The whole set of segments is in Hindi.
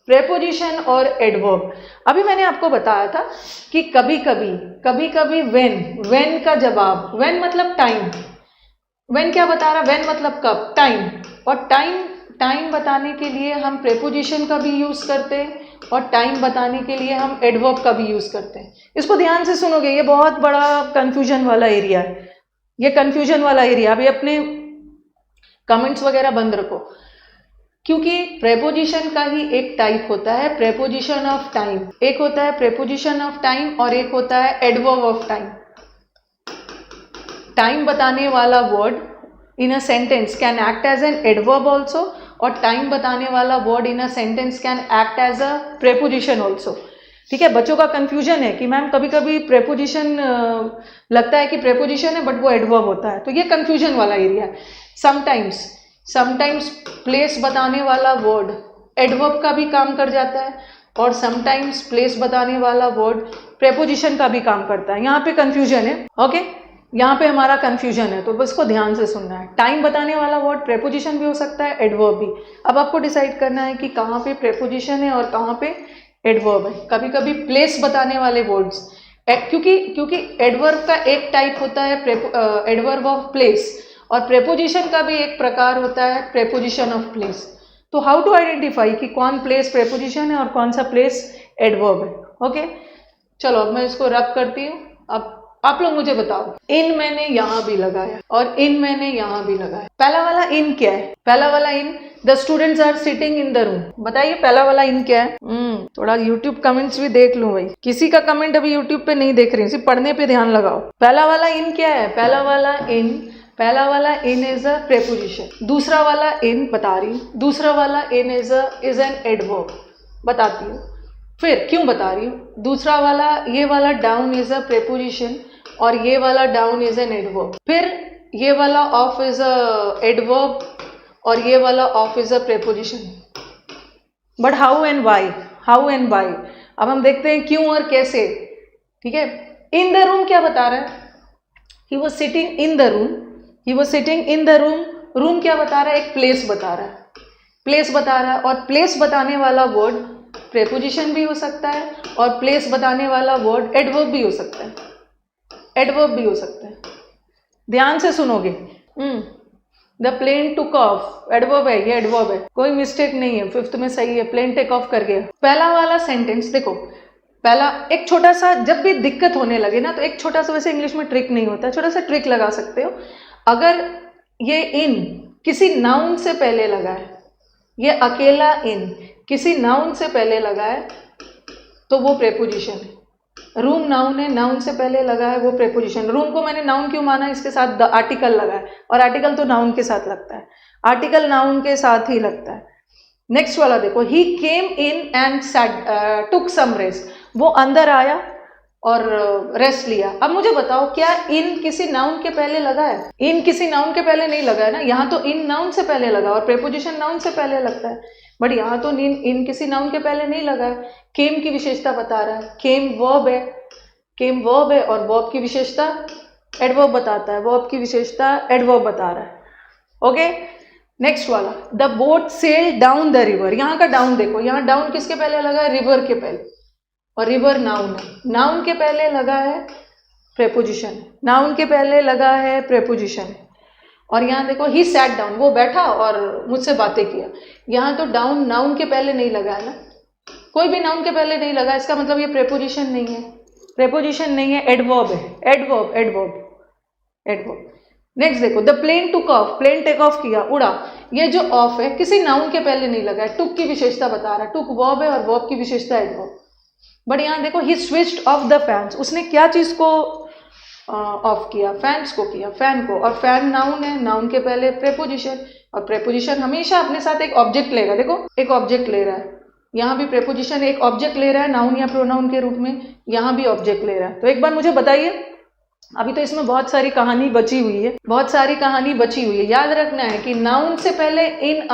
प्रेपोजिशन और एडवर्ब। अभी मैंने आपको बताया था कि कभी कभी व्हेन का जवाब, व्हेन मतलब टाइम, व्हेन क्या बता रहा, व्हेन मतलब कब, टाइम, और टाइम बताने के लिए हम प्रेपोजिशन का भी यूज करते हैं और टाइम बताने के लिए हम एडवर्ब का भी यूज करते हैं। इसको ध्यान से सुनोगे, ये बहुत बड़ा कंफ्यूजन वाला एरिया है, ये कंफ्यूजन वाला एरिया। अभी अपने कमेंट्स वगैरह बंद रखो, क्योंकि प्रेपोजिशन का ही एक टाइप होता है प्रेपोजिशन ऑफ टाइम, एक होता है प्रेपोजिशन ऑफ टाइम और एक होता है एडवर्ब ऑफ टाइम। टाइम बताने वाला word in a sentence can act as an adverb also, और टाइम बताने वाला word in a sentence can act as a preposition also. ठीक है, बच्चों का कंफ्यूजन है कि मैम कभी कभी प्रेपोजिशन लगता है कि प्रेपोजिशन है बट वो एडवर्ब होता है, तो ये कंफ्यूजन वाला एरिया है। समटाइम्स प्लेस बताने वाला वर्ड एडवर्ब का भी काम कर जाता है और समटाइम्स प्लेस बताने वाला वर्ड प्रेपोजिशन का भी काम करता है। यहाँ पे कंफ्यूजन है, ओके, यहाँ पे हमारा कंफ्यूजन है, तो बस को ध्यान से सुनना है। टाइम बताने वाला वर्ड प्रेपोजिशन भी हो सकता है, एडवर्ब भी। अब आपको डिसाइड करना है कि कहाँ पे प्रेपोजिशन है और कहाँ पे एडवर्ब है। कभी कभी प्लेस बताने वाले वर्ड्स, क्योंकि एडवर्ब का एक टाइप होता है एडवर्ब ऑफ प्लेस, और प्रेपोजिशन का भी एक प्रकार होता है प्रेपोजिशन ऑफ प्लेस। तो हाउ टू आइडेंटिफाई कि कौन प्लेस प्रेपोजिशन है और कौन सा प्लेस एडवर्ब है। ओके, चलो अब मैं इसको रब करती हूँ। अब आप लोग मुझे बताओ, इन मैंने यहाँ भी लगाया और इन मैंने यहाँ भी लगाया। पहला वाला इन क्या है? पहला वाला in, the students are sitting in the room. बताइए पहला वाला इन क्या है? थोड़ा यूट्यूब कमेंट्स भी देख लूं भाई, किसी का कमेंट अभी यूट्यूब पे नहीं देख रही, सिर्फ पढ़ने पे ध्यान लगाओ। पहला वाला इन क्या है? पहला वाला इन इज अ प्रेपोजिशन। दूसरा वाला इन बता रही हूँ, दूसरा वाला इन इज एन एडवर्ब, बताती हूँ फिर क्यों बता रही हूँ। दूसरा वाला, ये वाला डाउन इज अ प्रेपोजिशन और ये वाला डाउन इज एन एडवर्ब। फिर ये वाला ऑफ इज अ एडवर्ब और ये वाला off is a preposition. But how and why, अब हम देखते हैं क्यों और कैसे। ठीक है, इन द रूम क्या बता रहा है? He was sitting in the room, room क्या बता रहा है? एक प्लेस बता रहा है, और प्लेस बताने वाला वर्ड प्रेपोजिशन भी हो सकता है और प्लेस बताने वाला वर्ड एडवर्ब भी हो सकता है। ध्यान से सुनोगे। The plane took off, adverb है, ये एडवर्ब है, कोई मिस्टेक नहीं है, 5th में सही है, प्लेन टेक ऑफ कर गया। पहला वाला सेंटेंस देखो, पहला एक छोटा सा, जब भी दिक्कत होने लगे ना तो एक छोटा सा, वैसे इंग्लिश में ट्रिक नहीं होता है, छोटा सा ट्रिक लगा सकते हो। अगर ये इन किसी नाउन से पहले लगा है, ये अकेला इन किसी नाउन से पहले लगा है तो वो प्रेपोजिशन है। रूम नाउन है, नाउन से पहले लगा है, वो प्रेपोजिशन। रूम को मैंने नाउन क्यों माना? इसके साथ द आर्टिकल लगा है, और आर्टिकल तो नाउन के साथ लगता है, आर्टिकल नाउन के साथ ही लगता है। नेक्स्ट वाला देखो, ही केम in and took some rest, वो अंदर आया और रेस्ट लिया। अब मुझे बताओ, क्या इन किसी नाउन के पहले लगा है? इन किसी नाउन के पहले नहीं लगा है ना, यहाँ तो इन नाउन से पहले लगा और प्रेपोजिशन नाउन से पहले लगता है, बट यहाँ तो इन किसी नाउन के पहले नहीं लगा है। केम की विशेषता बता रहा है, केम वर्ब है और वर्ब की विशेषता एडवर्ब बताता है, वर्ब की विशेषता एडवर्ब बता रहा है। ओके, नेक्स्ट वाला, the boat sailed down the river. यहाँ का डाउन देखो, यहाँ डाउन किसके पहले लगा है? रिवर के पहले, और रिवर नाउन है, नाउन के पहले लगा है प्रेपोजिशन, और यहाँ देखो ही सैट डाउन, वो बैठा और मुझसे बातें किया। यहाँ तो डाउन नाउन के पहले नहीं लगा है ना, कोई भी नाउन के पहले नहीं लगा, इसका मतलब ये प्रेपोजिशन नहीं है, एडवर्ब है, एडवर्ब। नेक्स्ट देखो, the plane took off, plane take off किया, उड़ा। ये जो ऑफ है किसी नाउन के पहले नहीं लगा है, टुक की विशेषता बता रहा है, टुक वर्ब है और वर्ब की विशेषता एडवर्ब। बट यहाँ देखो, ही स्विच्ड ऑफ द फैंस, उसने क्या चीज को ऑफ किया? फैंस को किया, फैन को, और फैन नाउन है, नाउन के पहले प्रेपोजिशन, और प्रेपोजिशन हमेशा अपने साथ एक ऑब्जेक्ट लेगा। देखो एक ऑब्जेक्ट ले रहा है, यहाँ भी प्रेपोजिशन एक ऑब्जेक्ट ले रहा है नाउन या प्रोनाउन के रूप में, यहाँ भी ऑब्जेक्ट ले रहा है। तो एक बार मुझे बताइए, अभी तो इसमें बहुत सारी कहानी बची हुई है, याद रखना है कि नाउन से पहले इन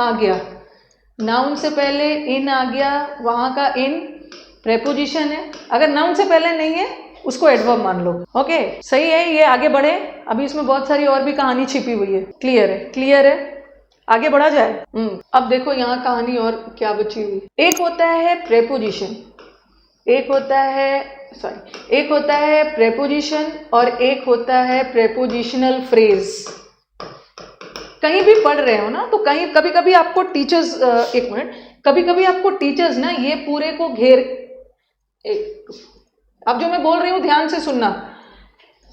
आ गया, वहां का इन प्रेपोजिशन है। अगर नाउन से पहले नहीं है उसको एडवर्ब मान लो। ओके, सही है, ये आगे बढ़े, अभी इसमें बहुत सारी और भी कहानी छिपी हुई है। क्लियर है? आगे बढ़ा जाए। अब देखो यहाँ कहानी और क्या बची हुई। एक होता है प्रेपोजिशन, एक होता है प्रेपोजिशन और एक होता है प्रेपोजिशनल फ्रेज। कहीं भी पढ़ रहे हो ना तो कहीं कभी कभी आपको टीचर्स, एक मिनट, कभी कभी आपको टीचर्स ना ये पूरे को अब जो मैं बोल रही हूँ ध्यान से सुनना।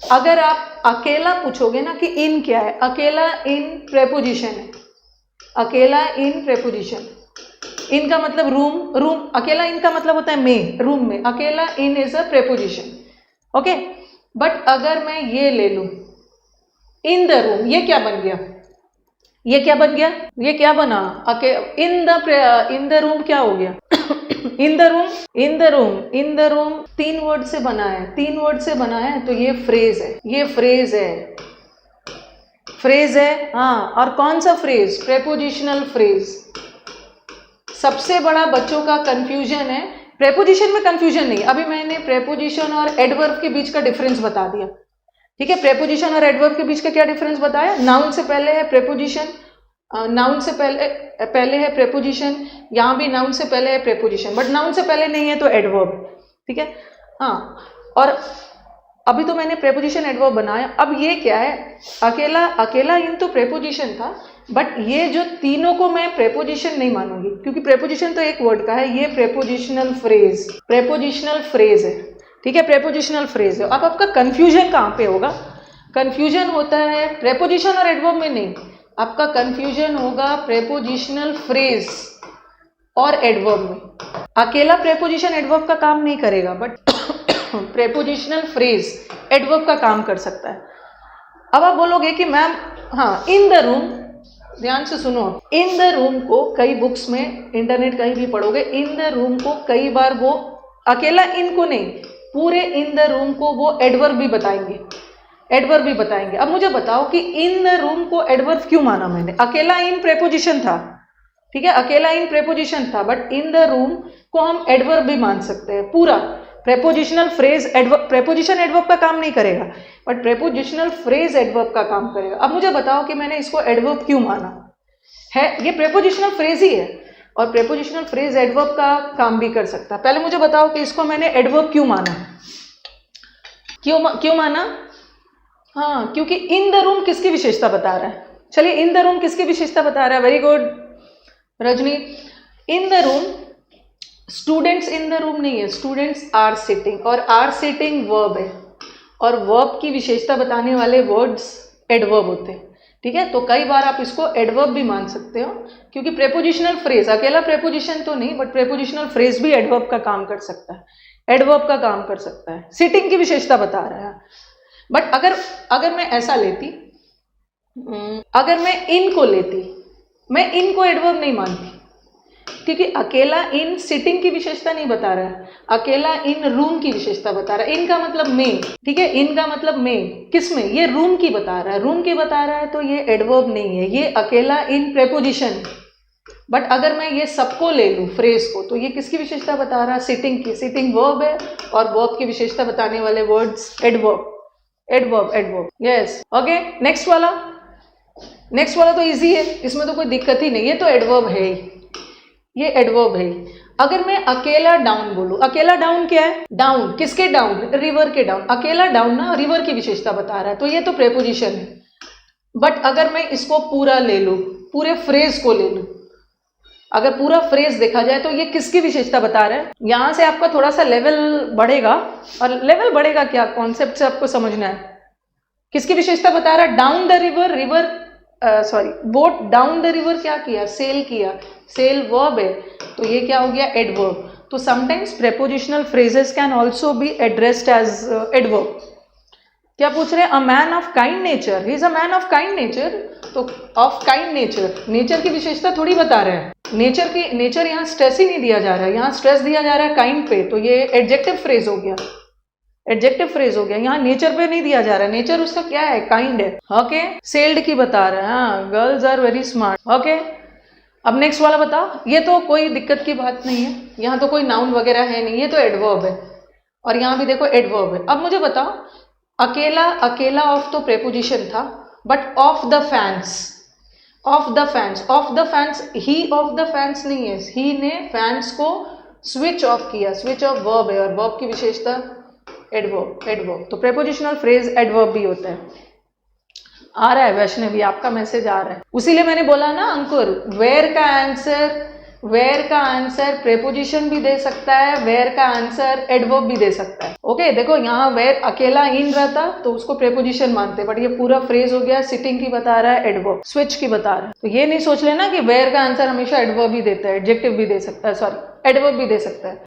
अगर आप अकेला पूछोगे ना कि इन क्या है, अकेला इन प्रेपोजिशन है, अकेला इन प्रेपोजिशन। इन का मतलब रूम, अकेला इन का मतलब होता है में, रूम में, अकेला in is a preposition, okay. But अगर मैं ये ले लूं इन द रूम, ये क्या बन गया, ये क्या बन गया, ये क्या बना, इन द रूम क्या हो गया इन द रूम 3 वर्ड से बना है, 3 वर्ड से बना है, तो ये फ्रेज है, ये फ्रेज है। हाँ, और कौन सा फ्रेज, प्रेपोजिशनल फ्रेज। सबसे बड़ा बच्चों का कंफ्यूजन है, प्रेपोजिशन में कंफ्यूजन नहीं, अभी मैंने प्रेपोजिशन और एडवर्ब के बीच का डिफरेंस बता दिया, ठीक है। प्रेपोजिशन और एडवर्ब के बीच का क्या डिफरेंस बताया, नाउन से पहले है प्रेपोजिशन, नाउन से पहले है प्रेपोजिशन, यहाँ भी नाउन से पहले है प्रेपोजिशन, बट नाउन से पहले नहीं है तो एडवर्ब, ठीक है। हाँ, और अभी तो मैंने प्रेपोजिशन एडवर्ब बनाया। अब ये क्या है, अकेला इन तो प्रेपोजिशन था, बट ये जो तीनों को मैं प्रेपोजिशन नहीं मानूंगी, क्योंकि प्रेपोजिशन तो एक वर्ड का है, ये प्रेपोजिशनल फ्रेज है, ठीक है, प्रेपोजिशनल फ्रेज है। अब आपका कंफ्यूजन कहाँ पे होगा, कंफ्यूजन होता है प्रेपोजिशन और एडवर्ब में नहीं, आपका कंफ्यूजन होगा प्रेपोजिशनल फ्रेज और एडवर्ब में। अकेला प्रेपोजिशन एडवर्ब का काम नहीं करेगा, बट प्रेपोजिशनल फ्रेज एडवर्ब का काम कर सकता है। अब आप बोलोगे कि मैम, हाँ, इन द रूम, ध्यान से सुनो, इन द रूम को कई बुक्स में, इंटरनेट कहीं भी पढ़ोगे, इन द रूम को कई बार वो अकेला इन को नहीं, पूरे इन द रूम को वो एडवर्ब भी बताएंगे, अब मुझे बताओ कि इन द रूम को एडवर्ब क्यों माना मैंने, अकेला इन प्रेपोजिशन था, ठीक है, अकेला इन प्रेपोजिशन था, बट इन द रूम को हम एडवर्ब भी मान सकते हैं। पूरा prepositional phrase adverb, preposition adverb का काम नहीं करेगा, बट प्रेपोजिशनल फ्रेज एडवर्ब का काम करेगा। अब मुझे बताओ कि मैंने इसको एडवर्ब क्यों माना है, ये प्रेपोजिशनल फ्रेज ही है, और प्रेपोजिशनल फ्रेज एडवर्ब का काम भी कर सकता है। पहले मुझे बताओ कि इसको मैंने एडवर्ब क्यों माना, क्यों माना, हाँ, क्योंकि इन द रूम किसकी विशेषता बता रहा है, चलिए इन द रूम किसकी विशेषता बता रहा है, very good Rajni. In the room, students in the room नहीं है, स्टूडेंट्स आर सिटिंग, और आर सिटिंग वर्ब है, और वर्ब की विशेषता बताने वाले वर्ड्स एडवर्ब होते हैं, ठीक है। तो कई बार आप इसको एडवर्ब भी मान सकते हो, क्योंकि प्रेपोजिशनल फ्रेज, अकेला प्रेपोजिशन तो नहीं, बट प्रेपोजिशनल फ्रेज भी एडवर्ब का काम कर सकता है, एडवर्ब का काम कर सकता है, सिटिंग की विशेषता बता रहा है। बट अगर मैं ऐसा लेती, अगर मैं इन को लेती, मैं इन को एडवर्ब नहीं मानती, क्योंकि अकेला इन सिटिंग की विशेषता नहीं बता रहा है, अकेला इन रूम की विशेषता बता रहा है। इन का मतलब में, ठीक है, इन का मतलब में, किस में, ये रूम की बता रहा है, रूम की बता रहा है, तो ये एडवर्ब नहीं है, ये अकेला इन प्रेपोजिशन। बट अगर मैं ये सबको ले लूँ फ्रेज को, तो ये किसकी विशेषता बता रहा है, सिटिंग की, सिटिंग वर्ब है, और वर्ब की विशेषता बताने वाले words adverb, yes, okay. Next वाला तो इजी है, इसमें तो कोई दिक्कत ही नहीं, ये तो एडवर्ब है, ये एडवर्ब है। अगर मैं अकेला डाउन बोलूं, अकेला डाउन क्या है, डाउन, किसके डाउन, रिवर के डाउन, अकेला डाउन ना रिवर की विशेषता बता रहा है, तो ये तो प्रेपोजिशन है। बट अगर मैं इसको पूरा ले लूं, पूरे फ्रेज को ले लूं, अगर पूरा फ्रेज देखा जाए तो ये किसकी विशेषता बता रहा है, यहां से आपका थोड़ा सा लेवल बढ़ेगा, और लेवल बढ़ेगा क्या, कॉन्सेप्ट से आपको समझना है। किसकी विशेषता बता रहा है, down the river, boat down the river क्या किया, सेल किया, सेल वर्ब है, तो ये क्या हो गया, एडवर्ब। तो sometimes prepositional phrases can also be addressed as adverb. क्या पूछ रहे हैं, a man of kind nature, he is a man of kind nature, तो ऑफ काइंड नेचर, नेचर की विशेषता थोड़ी बता रहे हैं, नेचर यहाँ स्ट्रेस ही नहीं दिया जा रहा है, यहाँ स्ट्रेस दिया जा रहा है काइंड पे, तो ये एडजेक्टिव फ्रेज हो गया, यहाँ नेचर पे नहीं दिया जा रहा है, नेचर उसका क्या है, काइंड है, ओके। सेल्ड की बता रहे हैं, हाँ, girls are very smart, okay. अब नेक्स्ट वाला बताओ, ये तो कोई दिक्कत की बात नहीं है, यहाँ तो कोई नाउन वगैरह है नहीं, ये तो एडवर्ब है, और यहाँ भी देखो एडवर्ब है। अब मुझे बताओ, अकेला ऑफ तो प्रेपोजिशन था, but of the fans, of the fans, he of the fans नहीं है, ही ने फैंस को स्विच ऑफ किया, स्विच ऑफ वर्ब है, और वर्ब की विशेषता एडवर्ब, तो प्रेपोजिशनल फ्रेज एडवर्ब भी होता है। आ रहा है वैष्णवी, आपका मैसेज आ रहा है, उसीलिए मैंने बोला ना अंकुर, वेयर का आंसर प्रेपोजिशन भी दे सकता है, वेयर का आंसर एडवर्ब भी दे सकता है। ओके, देखो यहाँ वेयर अकेला इन रहता तो उसको प्रेपोजिशन मानते, बट ये पूरा फ्रेज हो गया, सिटिंग की बता रहा है, एडवर्ब स्विच की बता रहा है। तो ये नहीं सोच लेना कि वेयर का आंसर हमेशा एडवर्ब ही देता है, एडजेक्टिव भी दे सकता है, सॉरी एडवर्ब भी दे सकता है।